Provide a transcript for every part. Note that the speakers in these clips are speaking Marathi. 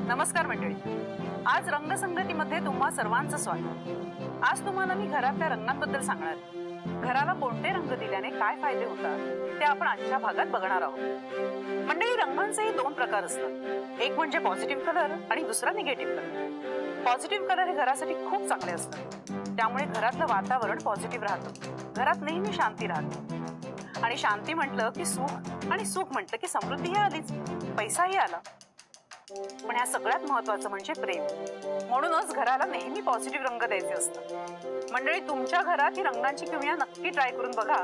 नमस्कार मंडळी, आज रंगसंगतीमध्ये तुम्हा सर्वांचं स्वागत। आज तुम्हाला मी घरातल्या रंगांबद्दल सांगणार आहे। घराला कोणते रंग दिल्याने काय फायदे होतात ते आपण आजच्या भागात बघणार आहोत। मंडळी, रंगांचेही दोन प्रकार असतात, एक म्हणजे पॉझिटिव्ह कलर आणि दुसरा निगेटिव्ह कलर। पॉझिटिव्ह कलर हे घरासाठी खूप चांगले असतात, त्यामुळे घरातलं वातावरण पॉझिटिव्ह राहतं, घरात नेहमी शांती राहते। आणि शांती म्हटलं की सुख, आणि सुख म्हटलं की समृद्धीही आलीच, पैसाही आला। पण या सगळ्यात महत्त्वाचं म्हणजे प्रेम, म्हणूनच घराला नेहमी पॉझिटिव्ह रंग द्यायचे असतात। मंडळी, तुमच्या घरात ही रंगांची किमया नक्की ट्राय करून बघा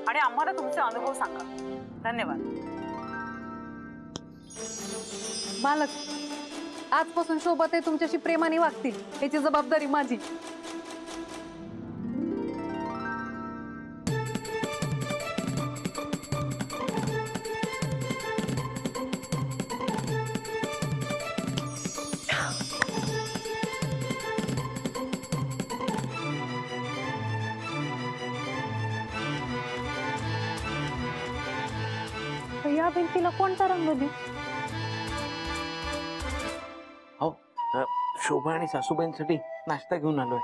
आणि आम्हाला तुमचे अनुभव सांगा। धन्यवाद। मालक, आजपासून शोभाताई तुमच्याशी प्रेमाने वागतील याची जबाबदारी माझी। या भिंतीला कोणता रंग देऊ? शोभा आणि सासूबाईंसाठी नाश्ता घेऊन आलोय।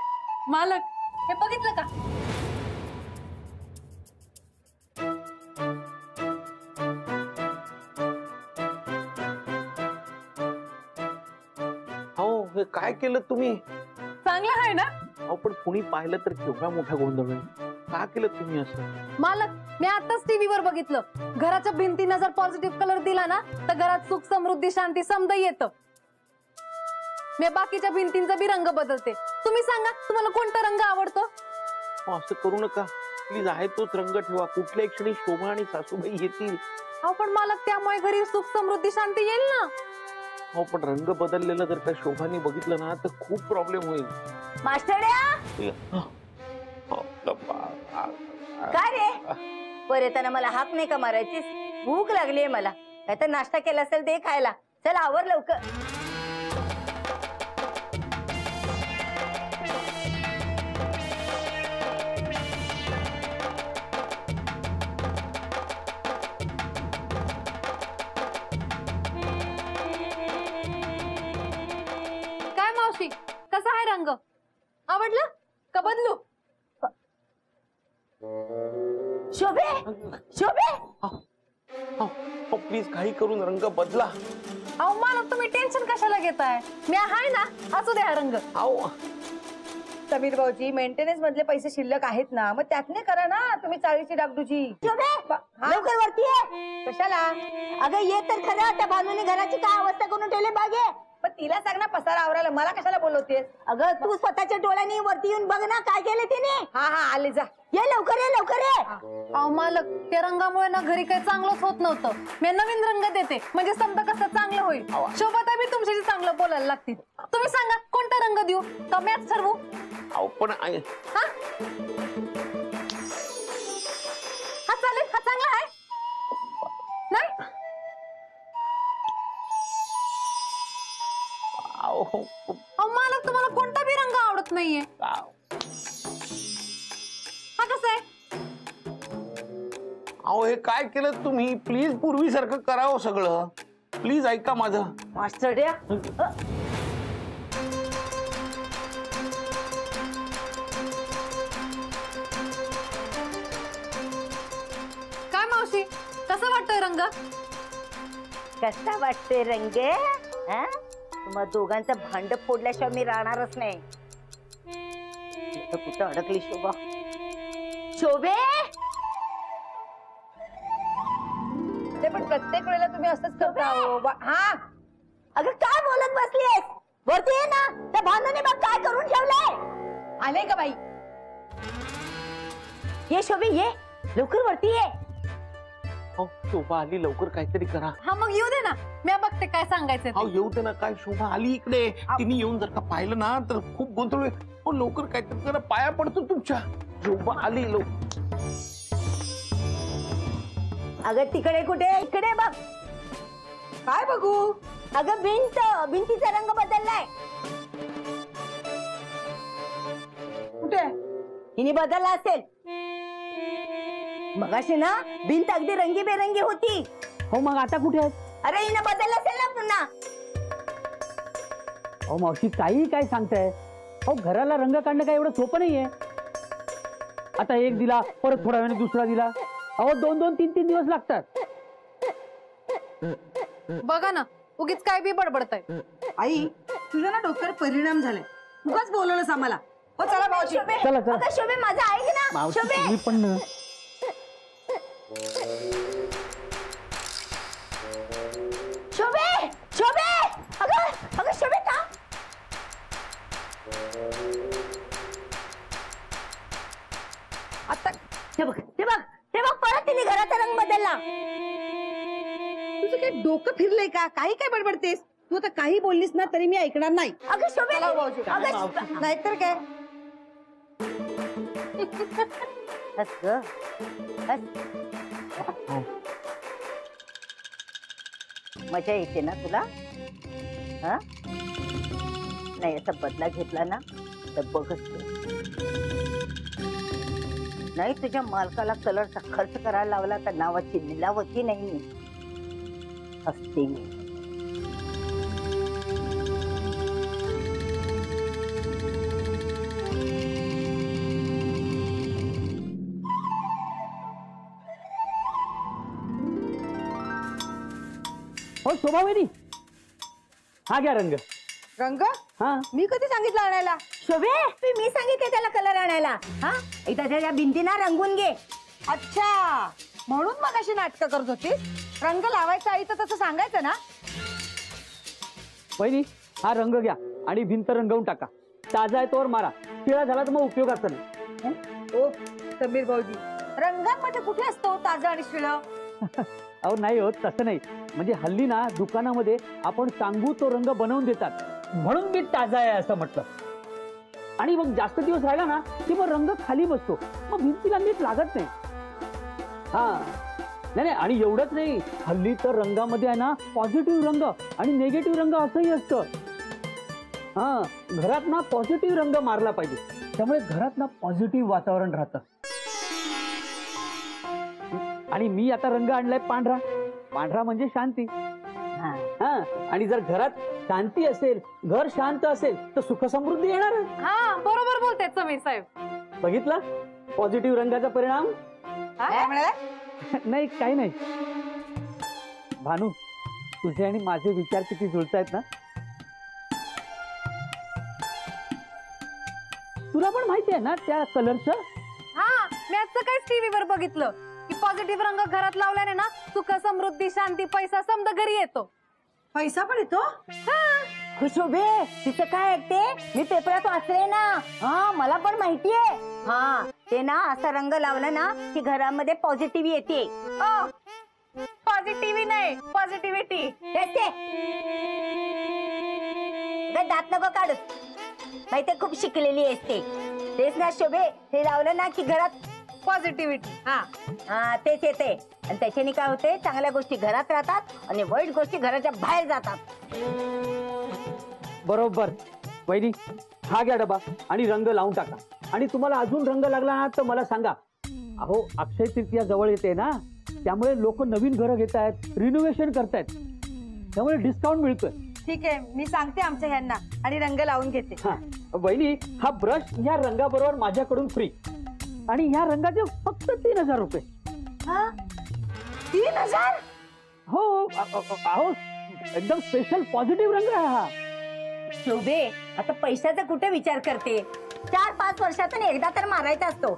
मालक, हे बघितलं का? हो, हे काय केलं तुम्ही? चांगलं आहे ना? अहो, पण कुणी पाहिलं तर केवढा मोठा गोंधळ होईल। का केलं तुम्ही असं? मालक, मी आताच टीव्हीवर बघितलं, घराच्या भिंतींना जर पॉझिटिव्ह कलर दिला ना तर घरात सुख, समृद्धी, शांती समद येतं। मी बाकीच्या भिंतींचा बी रंग बदलते। तुम्ही सांगा, तुम्हाला कोणता रंग आवडतो? असं करू नका प्लीज, आहे तोच रंग ठेवा। कुठल्या क्षणी शोभा आणि सासूबाई येतील। अहो पण मालक, त्यामुळे घरी सुख, समृद्धी, शांती येईल ना। हो, पण रंग बदललेला जर का शोभाने बघितलं ना तर खूप प्रॉब्लेम होईल। मास्टरड्या, काय रे? वर येताना मला हाक नाही का मारायची? भूक लागलीये मला, काय तर नाश्ता केला असेल ते खायला। चल आवर लवकर। काय मावशी, कसा आहे रंग? आवडला का बदलू? शोभे, शोभे, प्लीज काही करून रंग बदला। अहो मालक, तुम्ही टेन्शन कशाला घेताय? मी आहे ना, असू द्या रंग। समीर भाऊजी, मेंटेनन्स मधले पैसे शिल्लक आहेत ना, मग त्यातने करा ना तुम्ही चाळीची डागडूची। शोभे, लवकर वरती ये। कशाला? अगं ये तर खरं, त्या भानूने घराची काय अवस्था करून ठेवली बागे। पण तिला सांग ना पसारा आवरायला, मला कशाला बोलवतेस? अगं तू स्वतःच्या डोळ्यांनी वरती येऊन बघ ना काय केलं तिने। हा हा, आले जा, ये लवकर ये, लवकर ये। अहो मालक, त्या रंगामुळे ना घरी काही चांगलंच होत नव्हतं। मी नवीन रंग देते, म्हणजे समजा कसं चांगलं होईल। शोभाताई बी तुमच्याशी चांगलं बोलायला लागतील। तुम्ही सांगा कोणता रंग देऊ, तर मॅच ठरवू। पण हा चालेल, हा चांगला आहे नाही? अहो मालक, तुम्हाला कोणता बी रंग आवडत नाहीये? हा कसा आहे? अहो, हे काय केलं तुम्ही? प्लीज पूर्वीसारखं करावं सगळं, प्लीज ऐका माझं। मास्टरड्या, काय मावशी, कसा वाटतोय रंग? कसा वाटतोय रंग? मग दोघांचं भांड फोडल्याशिवाय मी राहणारच नाही। कुठं अडकली शोभा? शोभे, ते पण प्रत्येक वेळेला तुम्ही असंच करता हो। हा, अगं काय बोलत बसलीस? वरती ये ना, त्या भांडूने बघ काय करून ठेवलंय। आले का बाई? ये शोभे, ये लवकर वरती ये। शोभा आली, लवकर काहीतरी करा। हा मग येऊ दे ना, मी बघते काय सांगायचं। अहो येऊ दे ना, काय शोभा आली इकडे, तिने येऊन जर का पाहिलं ना तर खूप गोंधळ होईल। हो लवकर काहीतरी करा, पाया पडतो तुमच्या। शोभा आली, अगं तिकडे कुठे? इकडे बघ। काय बघू? अगं भिंतीचा रंग बदललाय। कुठे? हिने बदलला असेल। मगाशी ना भिंत अगदी रंगीबेरंगी होती। हो मग आता कुठे? अरे हिने बदलला असेल ना पुन्हा। अहो मावशी काही काय सांगताय? अहो घराला रंग काढणं काय एवढं सोपं नाहीये. आता एक दिला, परत थोड्या वेळाने दुसरा दिला. अहो 2-2, 3-3 दिवस लागतात. बघा ना, उगीच काय बी बडबडताय. आई तुझ्या ना डोक्यावर परिणाम झालाय. उगाच बोलवलंस आम्हाला. हो चला भाऊजी. चला चला. अगं शोभे माझं ऐक ना. मावशी शोभे तुम्ही पण ना. शोभे शोभे अगं अगं शोभे का आता हे बघ ते बघ ते बघ परत तिने घराचा रंग बदलला. तुझं काही डोकं फिरलंय का? काही काय बडबडतेस तू? आता काही बोललीस ना तरी मी ऐकणार नाही. अगं शोभे अगं नाहीतर काय. हस ग हस. मजा येते ना तुला? हा नाही असा बदला घेतला ना तर बघच तू. नाही तुझ्या मालकाला कलरचा खर्च करायला लावला तर नावाची लिलावती नाही असते. हो शोभा वहिनी, हा घ्या रंग. रंग हा मी कधी सांगितलं आणायला? शोभे मी सांगितलं त्याला कलर आणायला. हा त्याच्या भिंतीना रंगून घे. अच्छा म्हणून मग अशी नाटकं करत होतीस. रंग लावायचा आई तर तसं सांगायचं ना. वहिनी, हा रंग घ्या आणि भिंत रंगवून टाका. ताजा आहे तोवर मारा, पिळा झाला तर मग उपयोगाचा नाही. ओ समीर भाऊजी, रंगांमध्ये कुठे असतो ताजा आणि शिळ? अहो नाही होत तसं नाही. म्हणजे हल्ली ना दुकानामध्ये आपण सांगू तो रंग बनवून देतात, म्हणून मी ताजा आहे असं म्हटलं. आणि मग जास्त दिवस राहिला ना की मग रंग खाली बसतो, मग भिंतीला नीट लागत नाही. हा नाही नाही, आणि एवढंच नाही, हल्ली तर रंगामध्ये आहे ना पॉझिटिव्ह रंग आणि निगेटिव्ह रंग असंही असतं. हा घरात ना पॉझिटिव्ह रंग मारला पाहिजे, त्यामुळे घरात ना पॉझिटिव्ह वातावरण राहतं. आणि मी आता रंग आणलाय पांढरा. पांढरा म्हणजे शांती. हा आणि जर घरात शांती असेल, घर शांत असेल तर सुख समृद्धी येणार. हा बरोबर बोलतायत समीर साहेब. बघितलं पॉझिटिव्ह रंगाचा परिणाम? काय म्हणाला? नाही काही नाही. भानू, तुझे आणि माझे विचार किती जुळतायत ना. तुला पण माहिती आहे ना त्या कलरचं? हा मी आजचं काय टीव्ही वर बघितलं की पॉझिटिव्ह रंग घरात लावल्याने ना सुख समृद्धी शांती पैसा समजा घरी येतो. पैसा पण येतो? शोभे तिचं काय ऐकते? मी पेपरात वाचले ना. हा मला पण माहितीये. हा ते ना असा रंग लावला ना की घरामध्ये पॉझिटिव्ह येते. पॉझिटिव्ह नाही पॉझिटिव्हिटी. दात नको काढ. माहिती खूप शिकलेली असते. तेच ना शोभे, हे लावलं ना की घरात पॉझिटिव्हिटी. हा हा तेच येते. आणि त्याच्याने काय होते, चांगल्या गोष्टी घरात राहतात आणि वाईट गोष्टी घराच्या बाहेर जातात. बरोबर. वहिनी, हा घ्या डबा आणि रंग लावून टाका. आणि तुम्हाला अजून रंग लागला ना तर मला सांगा. अहो अक्षय तृतीया जवळ येते ना, त्यामुळे लोक नवीन घरं घेत आहेत, रिनोव्हेशन करतायत, त्यामुळे डिस्काउंट मिळतोय. ठीक आहे, मी सांगते आमच्या ह्यांना आणि रंग लावून घेते. हा वहिनी, हा ब्रश ह्या रंगाबरोबर माझ्याकडून फ्री. आणि ह्या रंगाचे फक्त 3000 रुपये. 3000? हो अहो एकदम स्पेशल पॉझिटिव्ह रंग आहे हा. शोभे आता पैशाचा कुठे विचार करते? 4-5 वर्षातून एकदा तर मारायचा असतो.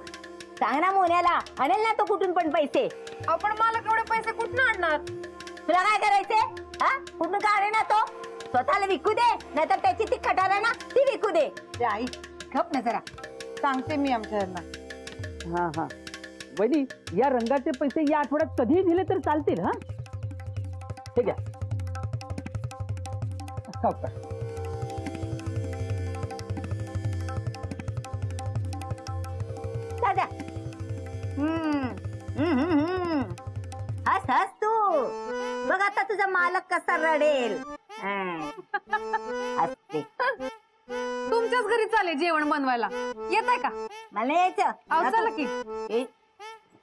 सांग ना मोन्याला, आणेल ना तो कुठून पण पैसे. आपण मला केवढे पैसे कुठून आणणार? तुला काय करायचे? हा कुठून का आणे ना तो? स्वतःला विकू दे, नाहीतर त्याची ती खटार आहे ना ती विकू दे. आई गप ना जरा, सांगते मी आमच्या ह्यांना. हा हा वहिनी, या रंगाचे पैसे या आठवड्यात कधीही दिले तर चालतील. हा ठीक आहे. दादा हस हस तू. बघ आता तुझा मालक कसा रडेल. हसते. तुमच्याच घरी चालेल जेवण बनवायला. येत आहे का? मला यायचं. अहो, चला की.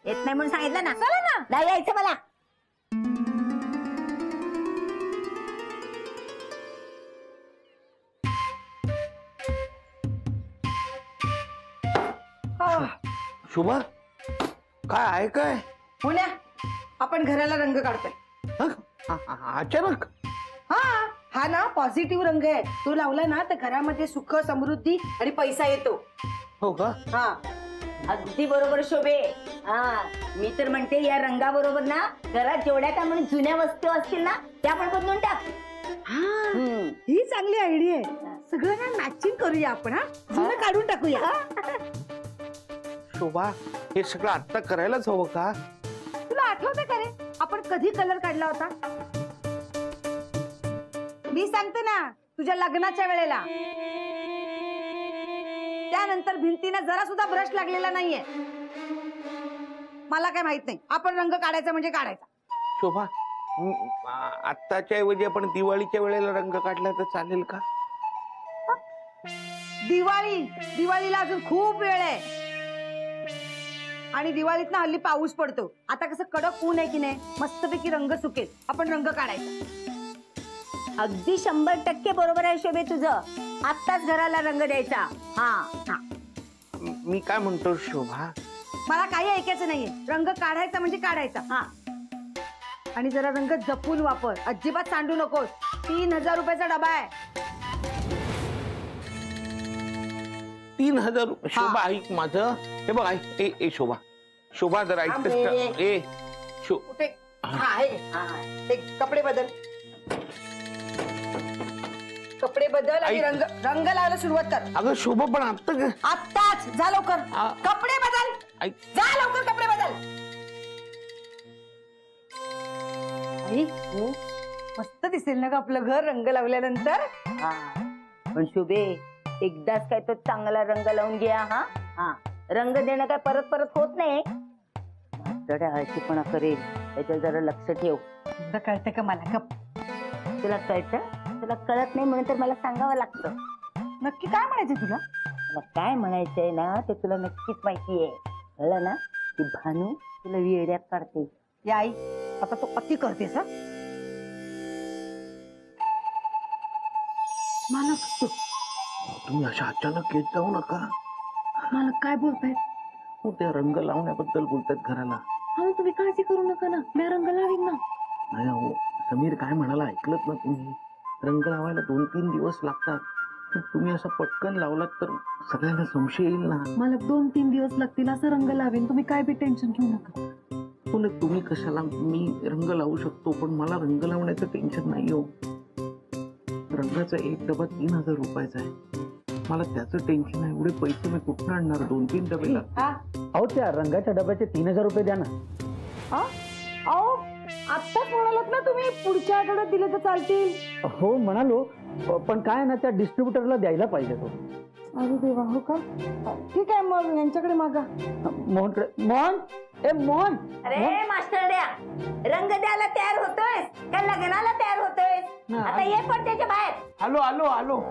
येत नाही म्हणून सांगितलं ना. चला ना. नाही यायचं मला. शोभा काय आहे काय? पुण्या आपण घराला रंग काढतोय. हं? अचानक हा ना पॉझिटिव्ह रंग आहे. तो लावला ना तर घरामध्ये सुख समृद्धी आणि पैसा येतो. हो का? हा अगदी बरोबर शोभे. हा मी तर म्हणते या रंगाबरोबर ना घरात जेवढ्या काय म्हणजे जुन्या वस्तू असतील ना त्या पण बदलून टाक. ही चांगली आयडिया आहे. सगळं ना मॅचिंग करूया आपण. हा जुनं काढून टाकूया. शोभा हे सगळं आता करायलाच हवं का? तुला आठवतं का रे आपण कधी कलर काढला होता? मी सांगते ना तुझ्या लग्नाच्या वेळेला. त्यानंतर भिंतीला जरा सुद्धा ब्रश लागलेला नाहीये. मला काय माहित नाही. आपण रंग काढायचा म्हणजे काढायचा. शोभा आत्ताच्या ऐवजी आपण दिवाळीच्या वेळेला रंग काढला तर चालेल का? दिवाळीला अजून खूप वेळ आहे. आणि दिवाळीत ना हल्ली पाऊस पडतो. आता कसं कडक ऊन आहे की नाही, मस्तपैकी रंग सुकेल. आपण रंग काढायचा. अगदी 100% बरोबर आहे शोभे तुझं. आत्ताच घराला रंग द्यायचा. हा मी काय म्हणतो शोभा, मला काही ऐकायचं नाहीये. रंग काढायचा म्हणजे काढायचा. हा आणि जरा रंग जपून वापर. अजिबात सांडू नकोस. 3000 रुपयाचा डबा आहे. 3000 रुपये? शोभा ऐक माझं. हे बघ ऐक. ए शोभा शोभा जर ऐकतेस का? ए कुठे? हा हे ते कपडे बदल. कपडे बदल आणि रंग लावायला सुरुवात कर. अगं शोभा पण आता आत्ताच जा लवकर. कपडे बदल. ऐक. जा लवकर कपडे बदल. आई, मस्त दिसेल ना ग आपलं घर रंग लावल्यानंतर. हा पण शोभे एकदाच काय तो चांगला रंग लावून घ्या. हा हा रंग देणं काय परत परत होत नाही. हळशीपणा करेल त्याच्यावर जरा लक्ष ठेव. तुला कळतं का मला? गप. तुला कळतं? तुला कळत नाही म्हणून तर मला सांगावं लागतं. नक्की काय म्हणायचं तुला? तुला काय म्हणायचंय ना ते तुला नक्कीच माहितीये. कळलं ना? ती भानू तुला वेड्यात काढते. या आई आता तू अति करतेस. हा मला तुम्ही अशा अचानक येत जाऊ नका. मला काय बोलतायत? हो त्या रंग लावण्याबद्दल बोलतात घराला. हा तुम्ही काळजी करू नका ना. मी रंग लावीन ना. नाही हो समीर काय म्हणाला ऐकलत ना तुम्ही? रंग लावायला 2-3 दिवस लागतात. पण तुम्ही असा पटकन लावलात तर सगळ्यांना संशय येईल ना. मला 2-3 दिवस लागतील. असं रंग लावेन. तुम्ही काय बी टेन्शन घेऊ नका. हो ना तुम्ही कशाला? मी रंग लावू शकतो पण मला रंग लावण्याचं टेन्शन नाही हो. रंगाचा एक डबा 3000 रुपयाचा आहे. मला त्याचं टेन्शन आहे. एवढे पैसे मी कुठून आणणार? 2-3 डबे अहो त्या रंगाच्या डब्याचे 3000 रुपये द्या ना. अहो आत्ताच म्हणालात ना तुम्ही पुढच्या आठवड्यात दिले तर चालतील. हो म्हणालो पण काय ना त्या डिस्ट्रीब्युटरला द्यायला पाहिजे तो. अरे देवा. हो का? ठीक आहे मग यांच्याकडे मागा. मोहनकडे. मोहन ए मोहन. अरे मास्टरड्या रंग द्यायला तयार होतोय का लग्नाला तयार होतोय? आता ये पण त्याच्या बाहेर. आलो आलो आलो.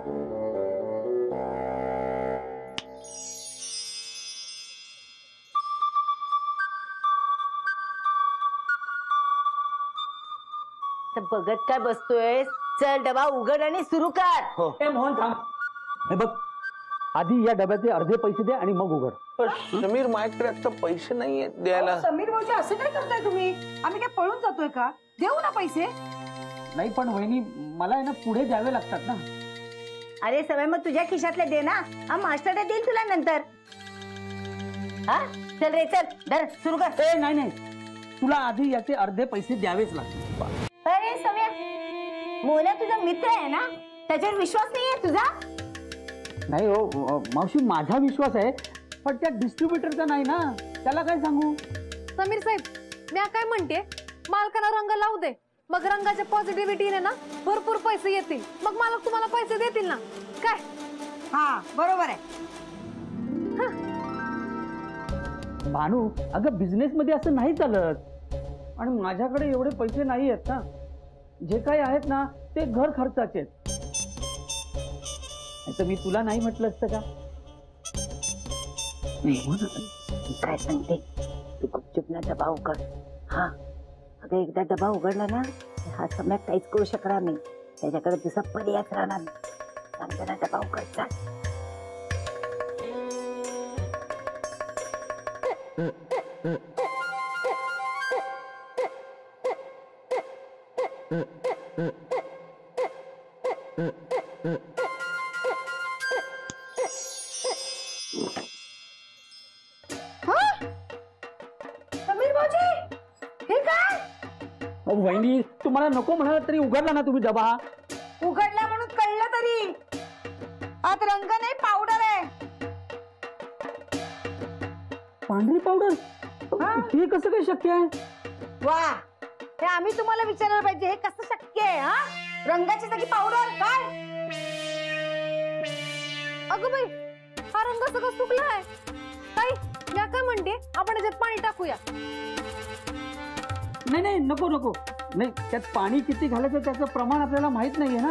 बघत काय बसतोय? चल डबा उघड आणि सुरू कर. ए मोहन थांब. हे बघ आधी या डब्याचे अर्धे पैसे दे आणि मग उघड. समीर माझ्याकडे आता पैसे नाहीये द्यायला. समीर भाऊजी असं काय करताय तुम्ही? आम्ही काय पळून जातोय का? देऊ ना पैसे. नाही पण वहिनी मला आहे ना पुढे द्यावे लागतात ना. अरे समय मग तुझ्या खिशातले दे ना. हा मास्टरड्या देईल तुला नंतर. हा चल रे चल धर सुरू कर. ए नाही नाही तुला आधी याचे अर्धे पैसे द्यावेच लागतात. अरे सौम्या मोना तुझा मित्र आहे ना, त्याच्यावर विश्वास नाहीये तुझा? नाही हो मावशी माझा विश्वास आहे पण त्या डिस्ट्रीब्युटरचा नाही ना. त्याला काय सांगू? समीर साहेब मी काय म्हणते, मालकाला रंग लावू दे. मग रंगाच्या पॉझिटिव्हिटीने ना भरपूर पैसे येतील. मग मालक तुम्हाला पैसे देतील ना. काय? हा बरोबर आहे. भानू अगं बिझनेस मध्ये असं नाही चालत. आणि माझ्याकडे एवढे पैसे नाही आहेत ना. जे काही आहेत ना ते घर खर्चाचे आहेत. तर मी तुला नाही म्हटलं असतं का? काय सांगते तू गुपचूप ना डबा उघड. हा अगं एकदा डबा उघडला ना हा सम्यात काहीच करू शकणार नाही. त्याच्याकडे तुझा पर्यायच राहणार नाही. सांगते ना डबा उघड. चाल समीर भाऊजी हे काय अहो, वहिनी तुम्हाला नको म्हणाला तरी उघडला ना तुम्ही डबा. उघडला म्हणून कळलं तरी आत रंग नाही पावडर आहे. पांढरी पावडर हा. हे कसं काय शक्य आहे? वा हे आम्ही तुम्हाला विचारायला पाहिजे हे कसं शक्य आहे. हा रंगाची जागी पावडर काय. अगं बाई हा रंग सगळं सुकलाय. ताई मी काय म्हणते आपण याच्यात पाणी टाकूया. नाही नाही नको नको नाही, त्यात पाणी किती घालायचं त्याचं प्रमाण आपल्याला माहित नाहीये ना.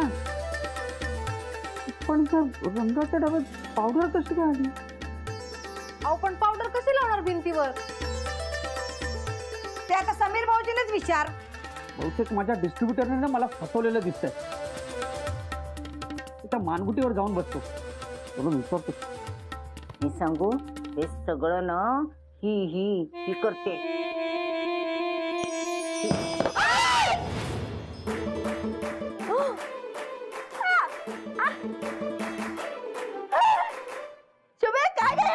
पण त्या रंगाच्या डब्यात पावडर कशी काय आली? अहो पण पावडर कशी लावणार भिंतीवर. ते आता समीर भाऊजीलाच विचार. बहुतेक माझ्या डिस्ट्रीब्युटरने ना मला फसवलेलं दिसतंय. त्या मानगुटीवर जाऊन बसतो, बोलून विचारतो. मी सांगू हे सगळं ना ही करते. शुभे काय गे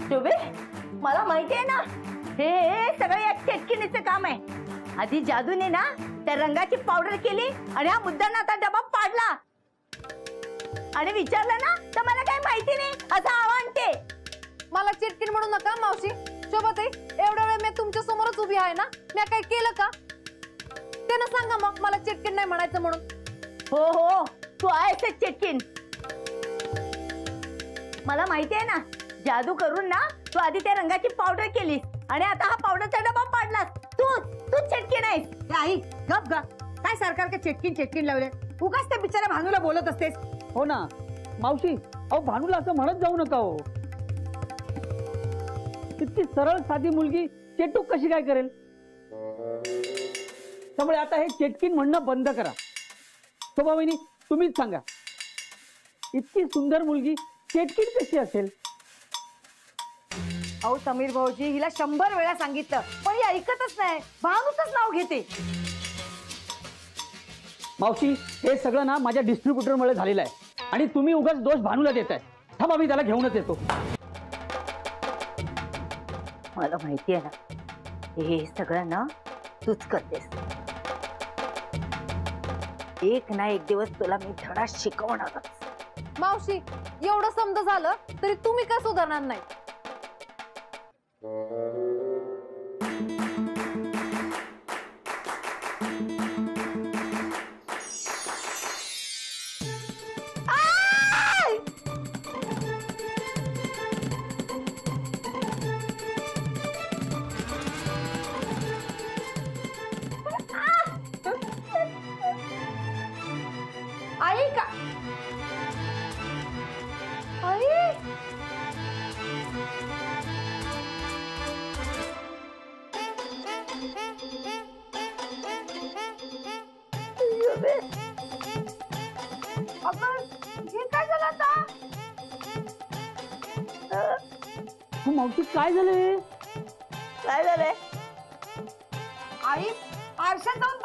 शुभे मला माहिती आहे ना हे सगळं या चेटकिनीचं काम आहे. आधी जादूने ना त्या रंगाची पावडर केली आणि हा मुद्दांना आता डबा पाडला आणि विचारलं ना तर मला काही माहिती नाही असं आवडते. मला चिटकीन म्हणू नका मावशी. शोभाताई एवढ्या वेळ मी तुमच्या समोरच उभी आहे ना, मी काय केलं का? त्यानं सांगा मग मला चिटकीन नाही म्हणायचं म्हणून. हो हो तू आहेस चेटकिन. मला माहिती आहे ना जादू करून ना तू आधी त्या रंगाची पावडर केलीस आणि आता हा पावडरचा डबा पाडलास. तू चेटकिन आहेस. आई गप ग काय सरकार चेटकिन लावले. उगाच त्या बिचारा भानूला बोलत असतेस. हो ना मावशी, अहो भानूला असं म्हणत जाऊ नका हो. इतकी सरळ साधी मुलगी चेटूक कशी काय करेल? त्यामुळे आता हे चेटकीन म्हणणं बंद करा. शोभा वहिनी तुम्हीच सांगा, इतकी सुंदर मुलगी चेटकीन कशी असेल? अहो समीर भाऊजी हिला 100 वेळा सांगितलं पण ही ऐकतच नाही. भानूचंच नाव घेते. मावशी हे सगळं ना माझ्या डिस्ट्रीब्युटरमुळे झालेलं आहे आणि तुम्ही उगाच दोष भानूला देताय. थांबा मी त्याला घेऊनच येतो. मला माहिती आहे ना हे सगळं ना तूच करतेस. एक ना एक दिवस तुला मी धडा शिकवणारच. मावशी एवढं समज झालं तरी तुम्ही काय सुधारणार नाही. आई का आई हे काय झालं आता. हो मावशी काय झालंय? काय झालंय आई आरशात जाऊन